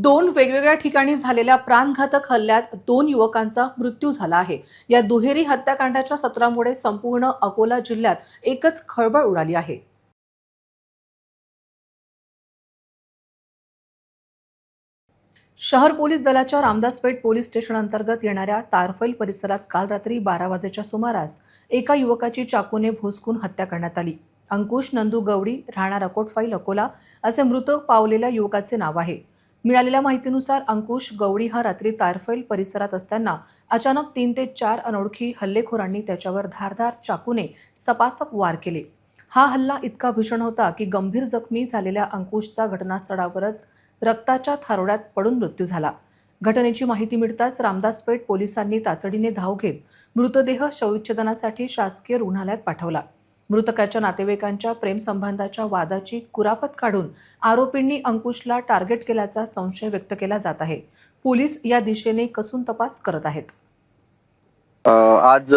दोन वेगवेगळ्या ठिकाणी झालेल्या प्राणघातक हल्ल्यात दोन युवकांचा मृत्यू झाला आहे. या दुहेरी हत्याकांडाच्या सत्रामुळे संपूर्ण अकोला जिल्ह्यात एकच खळबळ उडाली आहे. शहर पोलीस दलाच्या रामदासपेठ पोलीस स्टेशन अंतर्गत येणाऱ्या तारफैल परिसरात काल रात्री 12 वाजेच्या सुमारास एका युवकाची चाकूने भोसकून हत्या करण्यात आली. अंकुश नंदू गवडी, राहणार अकोटफैल अकोला असे मृत पावलेल्या युवकाचे नाव आहे. मिळालेल्या माहितीनुसार अंकुश गवडी हा रात्री तारफैल परिसरात असताना अचानक 3 ते 4 अनोळखी हल्लेखोरांनी त्याच्यावर धारदार चाकूने सपासप वार केले. हा हल्ला इतका भीषण होता की गंभीर जखमी झालेल्या अंकुशचा घटनास्थळावरच रक्ताच्या थारोळ्यात पडून मृत्यू झाला. घटनेची माहिती मिळताच रामदासपेठ पोलिसांनी तातडीने धाव घेत मृतदेह शवविच्छेदनासाठी शासकीय रुग्णालयात पाठवला. मृतकाच्या नातेवाईकांच्या प्रेमसंबंधाच्या वादाची कुरापत काढून आरोपींनी अंकुशला टार्गेट केल्याचा संशय व्यक्त केला जात आहे. पोलीस या दिशेने कसून तपास करत आहेत. आज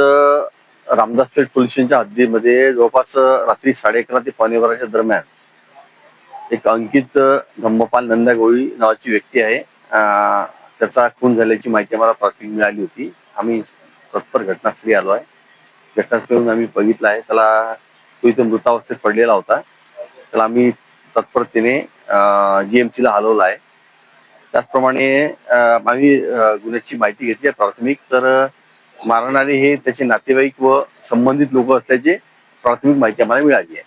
रामदासपेठ पोलीस स्टेशनच्या हद्दीमध्ये जवळपास रात्री 11:30 ते 11:15 दरम्यान एक अंकित धम्मपाल नंदागोळी नावाची व्यक्ती आहे. त्याचा खून झाल्याची माहिती आम्हाला प्राथमिक मिळाली होती. आम्ही तत्पर घटनास्थळी आलो आहे. घटनास्थळी आम्ही बघितलं आहे, त्याला तो इथे मृतावस्थेत पडलेला होता. त्याला आम्ही तत्परतेने GMC ला हलवलं आहे. त्याचप्रमाणे आम्ही गुन्ह्याची माहिती घेतली आहे प्राथमिक. तर मारणारे हे त्याचे नातेवाईक व संबंधित लोक असल्याची प्राथमिक माहिती आम्हाला मिळाली आहे.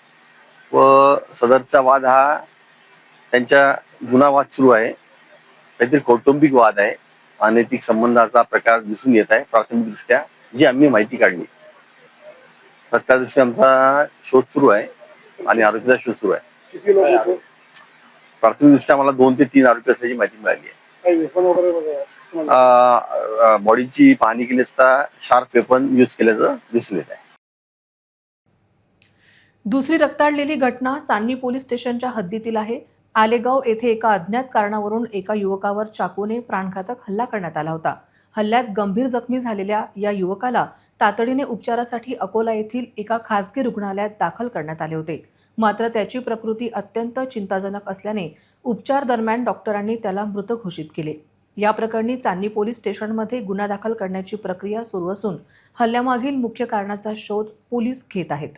व सदरचा वाद हा त्यांच्या जुना वाद सुरू आहे. काहीतरी कौटुंबिक वाद आहे. अनैतिक संबंधाचा प्रकार दिसून येत आहे प्राथमिकदृष्ट्या, जी आम्ही माहिती काढली. तर त्या दृष्टीने आमचा शोध सुरू आहे आणि आरोपीचा शोध सुरू आहे. प्राथमिकदृष्ट्या आम्हाला 2 ते 3 आरोपी असल्याची माहिती मिळाली आहे. बॉडीची पाहणी केली असता शार्प वेपन यूज केल्याचं दिसून येत आहे. दुसरी रक्ताळलेली घटना चांदणी पोलीस स्टेशनच्या हद्दीतील आहे. आलेगाव येथे एका अज्ञात कारणावरून एका युवकावर चाकूने प्राणघातक हल्ला करण्यात आला होता. हल्ल्यात गंभीर जखमी झालेल्या या युवकाला तातडीने उपचारासाठी अकोला येथील एका खासगी रुग्णालयात दाखल करण्यात आले होते. मात्र त्याची प्रकृती अत्यंत चिंताजनक असल्याने उपचार दरम्यान डॉक्टरांनी त्याला मृत घोषित केले. या प्रकरणी चांदणी पोलीस स्टेशनमध्ये गुन्हा दाखल करण्याची प्रक्रिया सुरू असून हल्ल्यामागील मुख्य कारणाचा शोध पोलीस घेत आहेत.